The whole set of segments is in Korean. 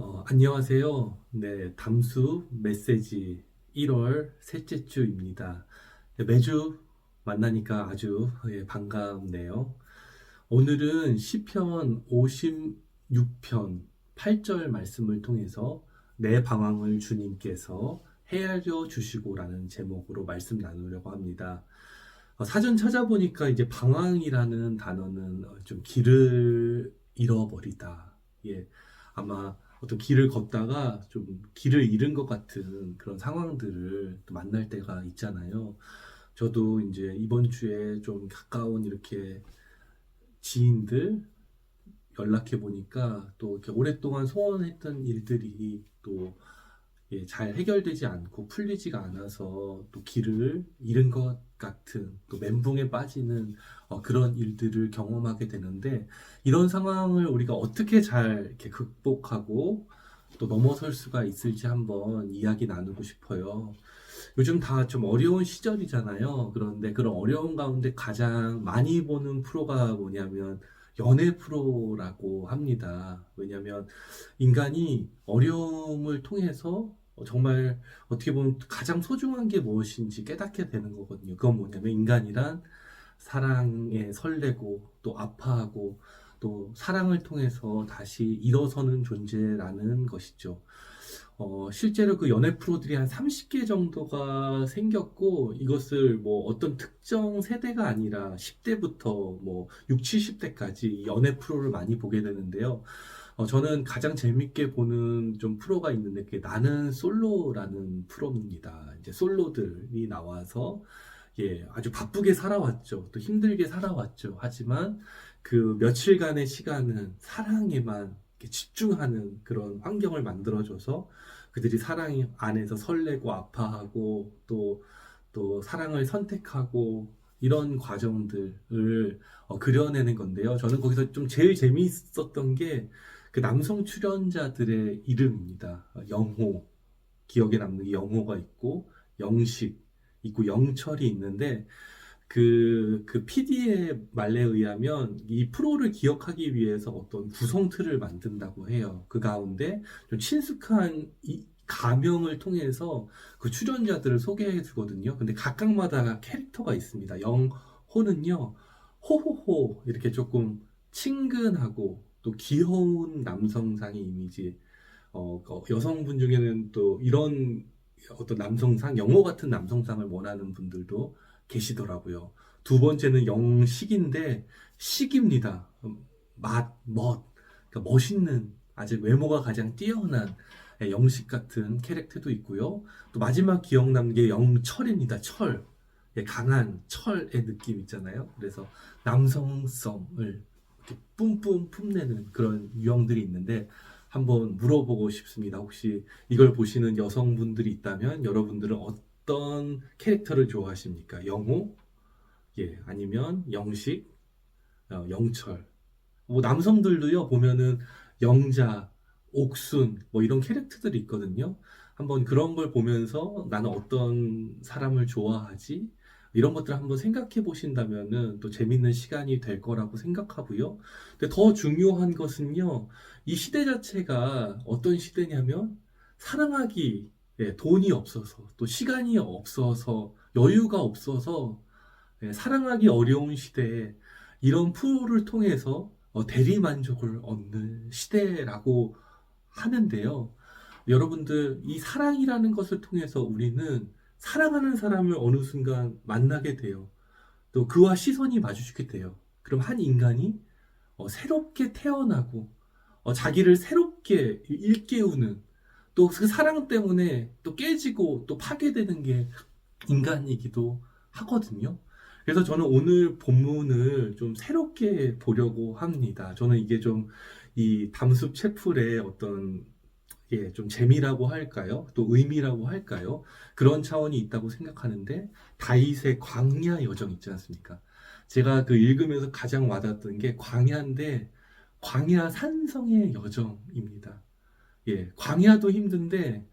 안녕하세요. 네, 담수 메시지 1월 셋째 주입니다. 네, 매주 만나니까 아주 반갑네요. 오늘은 시편 56편 8절 말씀을 통해서 내 방황을 주님께서 헤아려 주시고라는 제목으로 말씀 나누려고 합니다. 사전 찾아보니까 이제 방황이라는 단어는 좀 길을 잃어버리다. 예, 아마 어떤 길을 걷다가 좀 길을 잃은 것 같은 그런 상황들을 또 만날 때가 있잖아요. 저도 이제 이번 주에 좀 가까운 이렇게 지인들 연락해 보니까 또 이렇게 오랫동안 소원했던 일들이 또 잘 해결되지 않고 풀리지가 않아서 또 길을 잃은 것 같은 또 멘붕에 빠지는 그런 일들을 경험하게 되는데 이런 상황을 우리가 어떻게 잘 이렇게 극복하고 또 넘어설 수가 있을지 한번 이야기 나누고 싶어요. 요즘 다 좀 어려운 시절이잖아요. 그런데 그런 어려운 가운데 가장 많이 보는 프로가 뭐냐면 연애 프로라고 합니다. 왜냐하면 인간이 어려움을 통해서 정말 어떻게 보면 가장 소중한 게 무엇인지 깨닫게 되는 거거든요. 그건 뭐냐면 인간이란 사랑에 설레고 또 아파하고 또 사랑을 통해서 다시 일어서는 존재라는 것이죠. 실제로 그 연애 프로들이 한 30개 정도가 생겼고, 이것을 뭐 어떤 특정 세대가 아니라 10대부터 뭐 6, 70대까지 연애 프로를 많이 보게 되는데요. 저는 가장 재밌게 보는 좀 프로가 있는데, 그게 나는 솔로라는 프로입니다. 이제 솔로들이 나와서, 아주 바쁘게 살아왔죠. 또 힘들게 살아왔죠. 하지만 그 며칠간의 시간은 사랑에만 이렇게 집중하는 그런 환경을 만들어줘서 그들이 사랑 안에서 설레고 아파하고 또 사랑을 선택하고 이런 과정들을 그려내는 건데요. 저는 거기서 좀 제일 재미있었던 게 그 남성 출연자들의 이름입니다. 영호, 기억에 남는 게 영호가 있고, 영식 있고, 영철이 있는데, 그 PD의 말에 의하면 이 프로를 기억하기 위해서 어떤 구성틀을 만든다고 해요. 그 가운데 좀 친숙한 이 가명을 통해서 그 출연자들을 소개해 주거든요. 근데 각각마다 캐릭터가 있습니다. 영호는요, 호호호 이렇게 조금 친근하고 또 귀여운 남성상의 이미지, 여성분 중에는 또 이런 어떤 남성상, 영호 같은 남성상을 원하는 분들도 계시더라고요. 두 번째는 영식인데, 식입니다. 그러니까 멋있는, 아주 외모가 가장 뛰어난 영식 같은 캐릭터도 있고요. 또 마지막 기억 남는 게 영철입니다. 철. 강한 철의 느낌 있잖아요. 그래서 남성성을 이렇게 뿜뿜 뿜내는 그런 유형들이 있는데, 한번 물어보고 싶습니다. 혹시 이걸 보시는 여성분들이 있다면 여러분들은 어떤 캐릭터를 좋아하십니까? 영호? 아니면 영식? 영철? 뭐 남성들도요, 보면은 영자, 옥순, 뭐 이런 캐릭터들이 있거든요. 한번 그런 걸 보면서 나는 어떤 사람을 좋아하지? 이런 것들 한번 생각해 보신다면은 또 재밌는 시간이 될 거라고 생각하고요. 근데 더 중요한 것은요, 이 시대 자체가 어떤 시대냐면 사랑하기, 돈이 없어서 또 시간이 없어서 여유가 없어서 사랑하기 어려운 시대에 이런 프로를 통해서 대리 만족을 얻는 시대라고 하는데요. 여러분들, 이 사랑이라는 것을 통해서 우리는 사랑하는 사람을 어느 순간 만나게 돼요. 또 그와 시선이 마주치게 돼요. 그럼 한 인간이 새롭게 태어나고 자기를 새롭게 일깨우는 또 그 사랑 때문에 또 깨지고 또 파괴되는 게 인간이기도 하거든요. 그래서 저는 오늘 본문을 좀 새롭게 보려고 합니다. 저는 이게 좀 이 담숲 채플의 어떤 좀 재미라고 할까요? 또 의미라고 할까요? 그런 차원이 있다고 생각하는데 다윗의 광야 여정 있지 않습니까? 제가 그 읽으면서 가장 와닿았던 게 광야인데 광야 산성의 여정입니다. 광야도 힘든데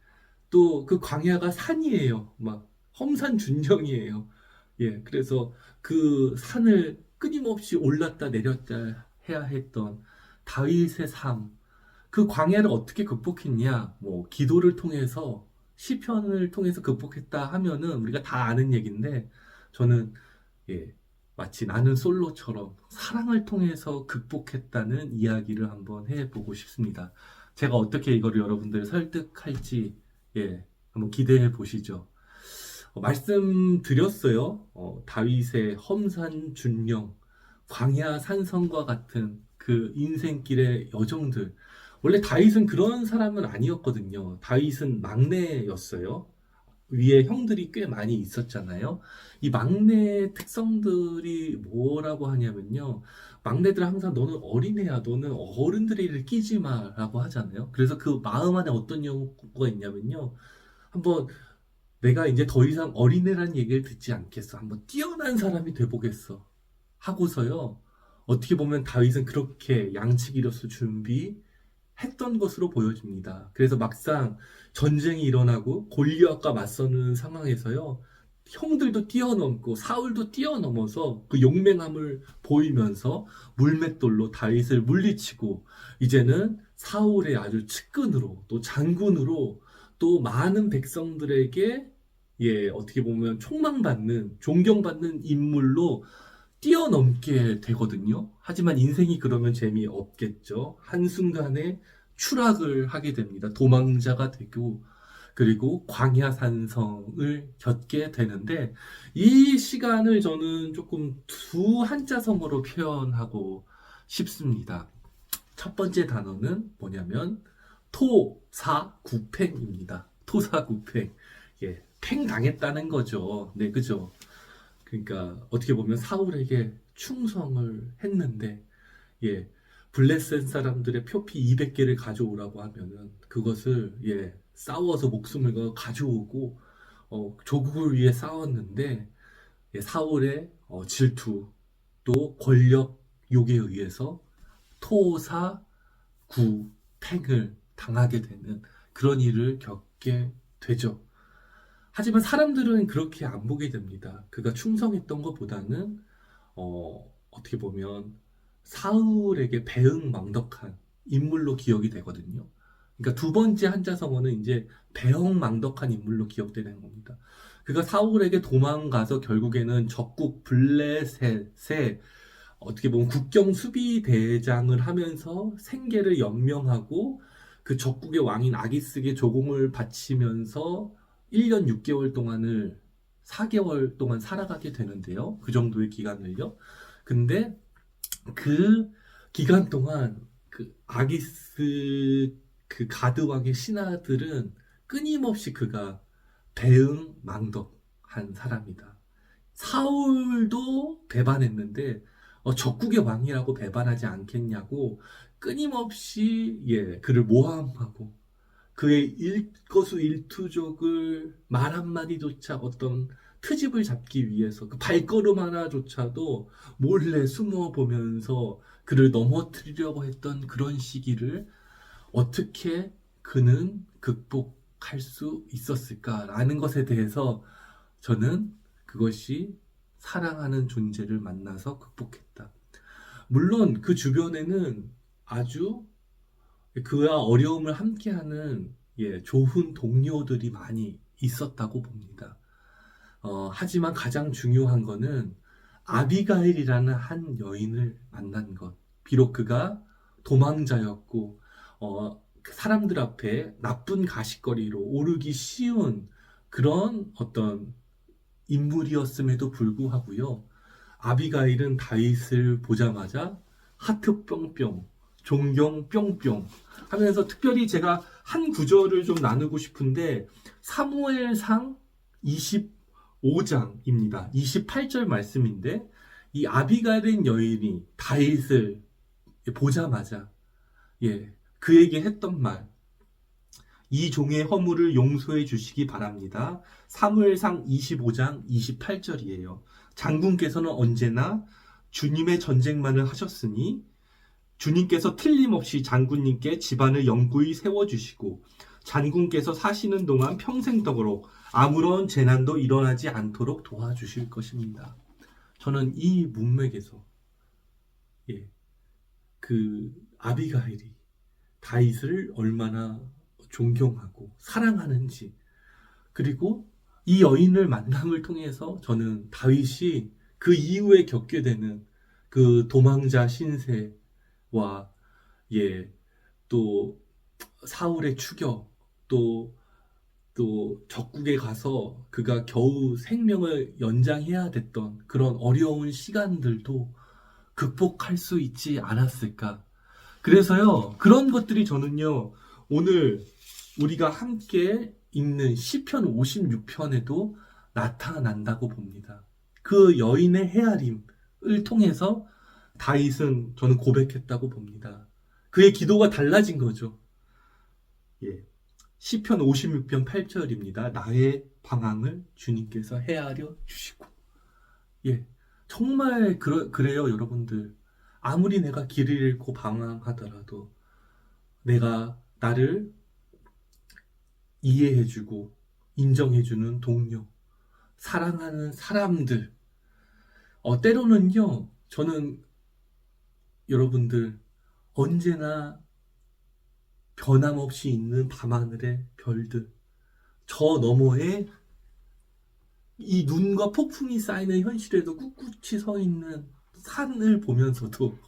또 그 광야가 산이에요. 막 험산준정이에요. 그래서 그 산을 끊임없이 올랐다 내렸다 해야 했던 다윗의 삶. 그 광야를 어떻게 극복했냐? 뭐 기도를 통해서 시편을 통해서 극복했다 하면은 우리가 다 아는 얘기인데 저는 예, 마치 나는 솔로처럼 사랑을 통해서 극복했다는 이야기를 한번 해보고 싶습니다. 제가 어떻게 이거를 여러분들 설득할지 예, 한번 기대해 보시죠. 말씀드렸어요. 다윗의 험산 준령, 광야 산성과 같은 그 인생길의 여정들. 원래 다윗은 그런 사람은 아니었거든요. 다윗은 막내였어요. 위에 형들이 꽤 많이 있었잖아요. 이 막내의 특성들이 뭐라고 하냐면요. 막내들 항상 너는 어린애야. 너는 어른들의 일을 끼지 마. 라고 하잖아요. 그래서 그 마음 안에 어떤 욕구가 있냐면요. 한번 내가 이제 더 이상 어린애라는 얘기를 듣지 않겠어. 한번 뛰어난 사람이 돼보겠어. 하고서요. 어떻게 보면 다윗은 그렇게 양치기로서 준비했던 것으로 보여집니다. 그래서 막상 전쟁이 일어나고 골리앗과 맞서는 상황에서요. 형들도 뛰어넘고 사울도 뛰어넘어서 그 용맹함을 보이면서 물맷돌로 다윗을 물리치고 이제는 사울의 아주 측근으로 또 장군으로 또 많은 백성들에게 예, 어떻게 보면 촉망받는, 존경받는 인물로 뛰어넘게 되거든요. 하지만 인생이 그러면 재미없겠죠. 한순간에 추락을 하게 됩니다. 도망자가 되고, 그리고 광야산성을 겪게 되는데, 이 시간을 저는 조금 두 한자성어로 표현하고 싶습니다. 첫 번째 단어는 뭐냐면 토사구팽입니다. 토사구팽. 예, 팽 당했다는 거죠. 네, 그죠? 그러니까 어떻게 보면 사울에게 충성을 했는데 예, 블레셋 사람들의 표피 200개를 가져오라고 하면은 그것을 예, 싸워서 목숨을 거 가져오고 조국을 위해 싸웠는데 예, 사울의 질투 또 권력 욕에 의해서 토사 구팽을 당하게 되는 그런 일을 겪게 되죠. 하지만 사람들은 그렇게 안 보게 됩니다. 그가 충성했던 것보다는 어떻게 보면 사울에게 배응망덕한 인물로 기억이 되거든요. 그러니까 두 번째 한자성어는 이제 배응망덕한 인물로 기억되는 겁니다. 그가 사울에게 도망가서 결국에는 적국 블레셋에 어떻게 보면 국경 수비 대장을 하면서 생계를 연명하고 그 적국의 왕인 아기스에게 조공을 바치면서 1년 6개월 동안을 4개월 동안 살아가게 되는데요. 그 정도의 기간을요. 근데 그 기간 동안 그 아기스 그 가드 왕의 신하들은 끊임없이 그가 배응망덕한 사람이다. 사울도 배반했는데 적국의 왕이라고 배반하지 않겠냐고 끊임없이 예, 그를 모함하고 그의 일거수일투족을 말 한마디조차 어떤 트집을 잡기 위해서 그 발걸음 하나조차도 몰래 숨어 보면서 그를 넘어뜨리려고 했던 그런 시기를 어떻게 그는 극복할 수 있었을까라는 것에 대해서 저는 그것이 사랑하는 존재를 만나서 극복했다. 물론 그 주변에는 아주 그와 어려움을 함께하는 예, 좋은 동료들이 많이 있었다고 봅니다. 하지만 가장 중요한 거는 아비가일이라는 한 여인을 만난 것. 비록 그가 도망자였고, 사람들 앞에 나쁜 가십거리로 오르기 쉬운 그런 어떤 인물이었음에도 불구하고요. 아비가일은 다윗을 보자마자 하트 뿅뿅, 존경 뿅뿅 하면서 특별히 제가 한 구절을 좀 나누고 싶은데 사무엘상 25장입니다. 28절 말씀인데 이 아비가일인 여인이 다윗을 보자마자 예, 그에게 했던 말 이 종의 허물을 용서해 주시기 바랍니다. 사무엘상 25장 28절이에요. 장군께서는 언제나 주님의 전쟁만을 하셨으니 주님께서 틀림없이 장군님께 집안을 영구히 세워주시고 장군께서 사시는 동안 평생도록 아무런 재난도 일어나지 않도록 도와주실 것입니다. 저는 이 문맥에서 예, 그 아비가일이 다윗을 얼마나 존경하고 사랑하는지, 그리고 이 여인을 만남을 통해서 저는 다윗이 그 이후에 겪게 되는 그 도망자 신세와, 예, 또 사울의 추격, 또 적국에 가서 그가 겨우 생명을 연장해야 됐던 그런 어려운 시간들도 극복할 수 있지 않았을까. 그래서요, 그런 것들이 저는요, 오늘 우리가 함께 읽는 시편 56편에도 나타난다고 봅니다. 그 여인의 헤아림을 통해서 다윗은 저는 고백했다고 봅니다. 그의 기도가 달라진 거죠. 예. 시편 56편 8절입니다. 나의 방황을 주님께서 헤아려 주시고. 예. 정말 그래요, 여러분들. 아무리 내가 길을 잃고 방황하더라도 내가 나를 이해해주고 인정해주는 동료, 사랑하는 사람들. 때로는요, 저는 여러분들 언제나 변함없이 있는 밤하늘의 별들, 저 너머에 이 눈과 폭풍이 쌓이는 현실에도 꿋꿋이 서 있는 산을 보면서도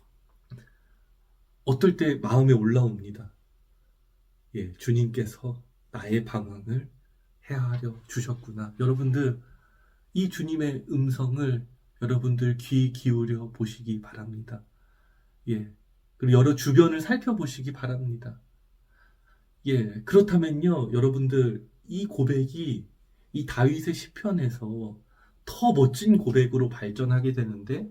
어떨 때 마음에 올라옵니다. 예, 주님께서 나의 방황을 헤아려 주셨구나. 여러분들, 이 주님의 음성을 여러분들 귀 기울여 보시기 바랍니다. 예, 그리고 여러 주변을 살펴보시기 바랍니다. 예, 그렇다면요, 여러분들, 이 고백이 이 다윗의 시편에서 더 멋진 고백으로 발전하게 되는데,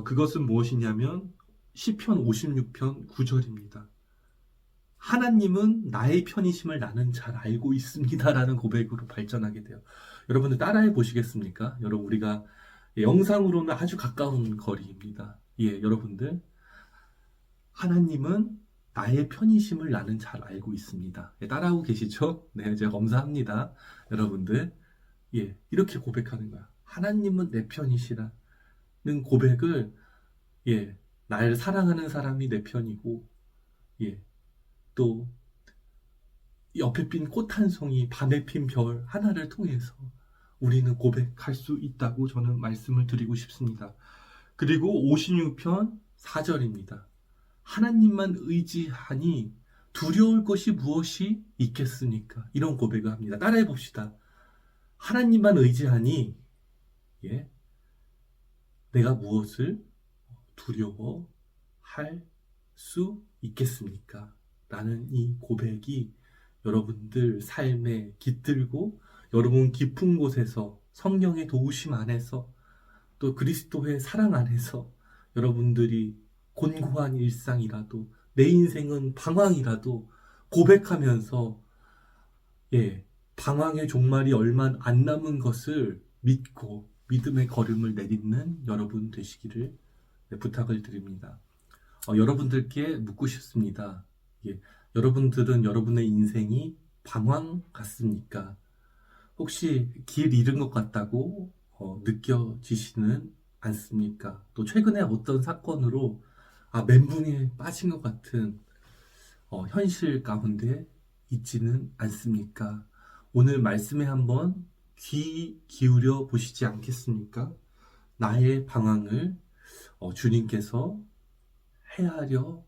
그것은 무엇이냐면 시편 56편 9절입니다. 하나님은 나의 편이심을 나는 잘 알고 있습니다라는 고백으로 발전하게 돼요. 여러분들 따라해 보시겠습니까? 여러분, 우리가 영상으로는 아주 가까운 거리입니다. 예, 여러분들, 하나님은 나의 편이심을 나는 잘 알고 있습니다. 예, 따라하고 계시죠? 네, 제가 감사합니다. 여러분들, 예, 이렇게 고백하는 거야. 하나님은 내 편이시라는 고백을, 예, 날 사랑하는 사람이 내 편이고, 예, 또 옆에 핀 꽃 한 송이, 밤에 핀 별 하나를 통해서 우리는 고백할 수 있다고 저는 말씀을 드리고 싶습니다. 그리고 56편 4절입니다. 하나님만 의지하니 두려울 것이 무엇이 있겠습니까? 이런 고백을 합니다. 따라해 봅시다. 하나님만 의지하니, 예, 내가 무엇을 두려워할 수 있겠습니까? 라는 이 고백이 여러분들 삶에 깃들고 여러분 깊은 곳에서 성령의 도우심 안에서 또 그리스도의 사랑 안에서 여러분들이 곤고한 일상이라도 내 인생은 방황이라도 고백하면서, 예, 방황의 종말이 얼마 안 남은 것을 믿고 믿음의 걸음을 내딛는 여러분 되시기를 부탁을 드립니다. 여러분들께 묻고 싶습니다. 예, 여러분들은 여러분의 인생이 방황 같습니까? 혹시 길 잃은 것 같다고 느껴지시는 않습니까? 또 최근에 어떤 사건으로 멘붕에 빠진 것 같은 현실 가운데 있지는 않습니까? 오늘 말씀에 한번 귀 기울여 보시지 않겠습니까? 나의 방황을 주님께서 헤아려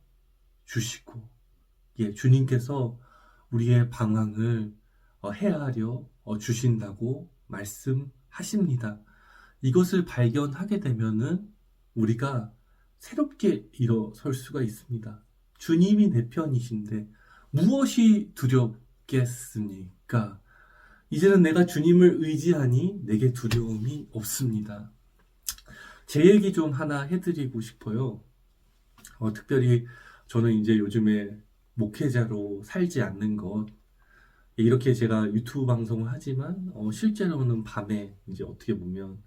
주시고, 예, 주님께서 우리의 방황을 헤아려 주신다고 말씀하십니다. 이것을 발견하게 되면은 우리가 새롭게 일어설 수가 있습니다. 주님이 내 편이신데 무엇이 두렵겠습니까? 이제는 내가 주님을 의지하니 내게 두려움이 없습니다. 제 얘기 좀 하나 해드리고 싶어요. 특별히 저는 이제 요즘에 목회자로 살지 않는 것, 이렇게 제가 유튜브 방송을 하지만 실제로는 밤에 이제 어떻게 보면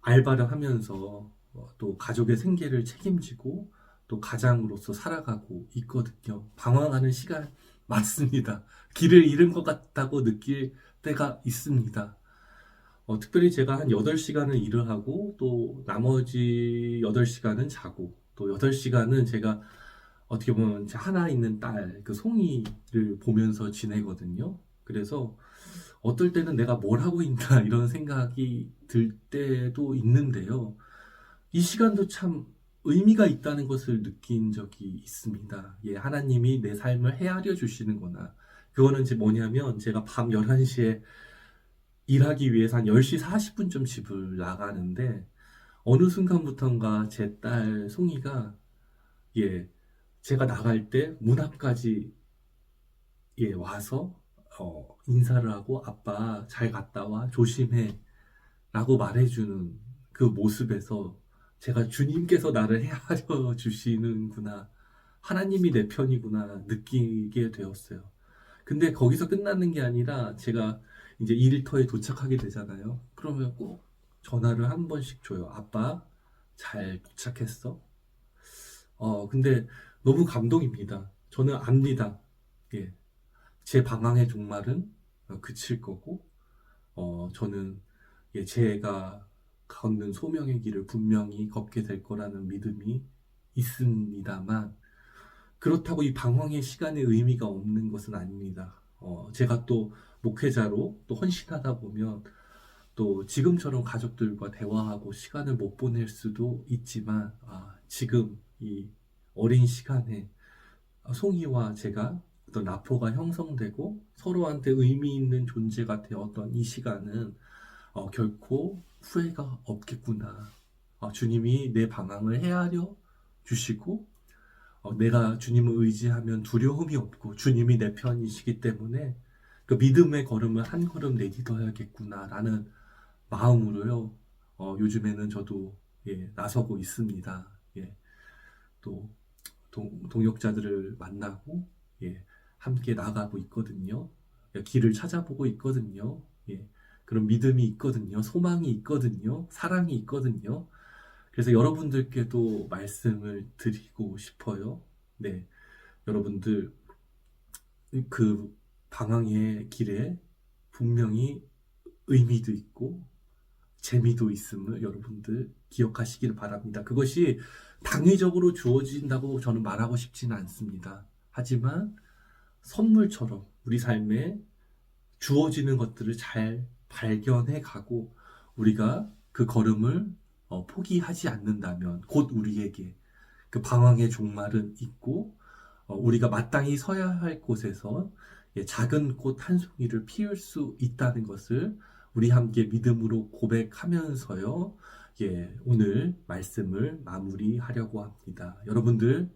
알바를 하면서 또 가족의 생계를 책임지고 또 가장으로서 살아가고 있거든요. 방황하는 시간 많습니다. 길을 잃은 것 같다고 느낄 때가 있습니다. 특별히 제가 한 8시간을 일을 하고 또 나머지 8시간은 자고 또 8시간은 제가 어떻게 보면 제 하나 있는 딸, 그 송이를 보면서 지내거든요. 그래서 어떨 때는 내가 뭘 하고 있나 이런 생각이 들 때도 있는데요. 이 시간도 참 의미가 있다는 것을 느낀 적이 있습니다. 예, 하나님이 내 삶을 헤아려 주시는구나. 그거는 이제 뭐냐면 제가 밤 11시에 일하기 위해서 한 10시 40분쯤 집을 나가는데 어느 순간부턴가 제 딸 송이가 예, 제가 나갈 때 문 앞까지 예, 와서 인사를 하고 아빠 잘 갔다 와 조심해 라고 말해주는 그 모습에서 제가 주님께서 나를 헤아려 주시는구나, 하나님이 내 편이구나 느끼게 되었어요. 근데 거기서 끝나는 게 아니라 제가 이제 일터에 도착하게 되잖아요. 그러면 꼭 전화를 한 번씩 줘요. 아빠 잘 도착했어? 근데 너무 감동입니다. 저는 압니다. 예, 제 방황의 종말은 그칠 거고, 저는 예, 제가 걷는 소명의 길을 분명히 걷게 될 거라는 믿음이 있습니다만, 그렇다고 이 방황의 시간의 의미가 없는 것은 아닙니다. 제가 또 목회자로 또 헌신하다 보면 또 지금처럼 가족들과 대화하고 시간을 못 보낼 수도 있지만, 지금 이 어린 시간에 송이와 제가 어떤 라포가 형성되고 서로한테 의미 있는 존재가 되었던 이 시간은 결코 후회가 없겠구나. 주님이 내 방황을 헤아려 주시고, 내가 주님을 의지하면 두려움이 없고 주님이 내 편이시기 때문에 그 믿음의 걸음을 한 걸음 내딛어야겠구나라는 마음으로요. 요즘에는 저도 예, 나서고 있습니다. 예, 또 동역자들을 만나고 예, 함께 나가고 있거든요. 길을 찾아보고 있거든요. 예, 그런 믿음이 있거든요. 소망이 있거든요. 사랑이 있거든요. 그래서 여러분들께도 말씀을 드리고 싶어요. 네, 여러분들 그 방황의 길에 분명히 의미도 있고 재미도 있음을 여러분들 기억하시길 바랍니다. 그것이 당위적으로 주어진다고 저는 말하고 싶지는 않습니다. 하지만 선물처럼 우리 삶에 주어지는 것들을 잘 발견해 가고 우리가 그 걸음을 포기하지 않는다면 곧 우리에게 그 방황의 종말은 있고, 우리가 마땅히 서야 할 곳에서 예, 작은 꽃 한 송이를 피울 수 있다는 것을 우리 함께 믿음으로 고백하면서요. 예, 오늘 말씀을 마무리하려고 합니다. 여러분들,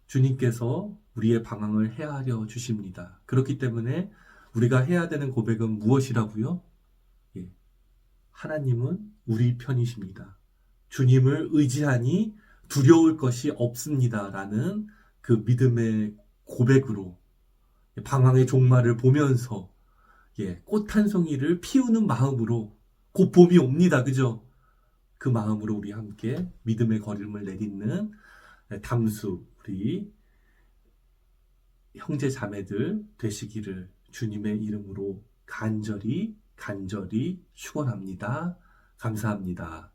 주님께서 우리의 방황을 헤아려 주십니다. 그렇기 때문에 우리가 해야 되는 고백은 무엇이라고요? 예, 하나님은 우리 편이십니다. 주님을 의지하니 두려울 것이 없습니다라는 그 믿음의 고백으로 방황의 종말을 보면서 예, 꽃 한 송이를 피우는 마음으로 곧 봄이 옵니다. 그죠? 그 마음으로 우리 함께 믿음의 걸음을 내딛는 담수 우리 형제 자매들 되시기를 주님의 이름으로 간절히 축원합니다. 감사합니다.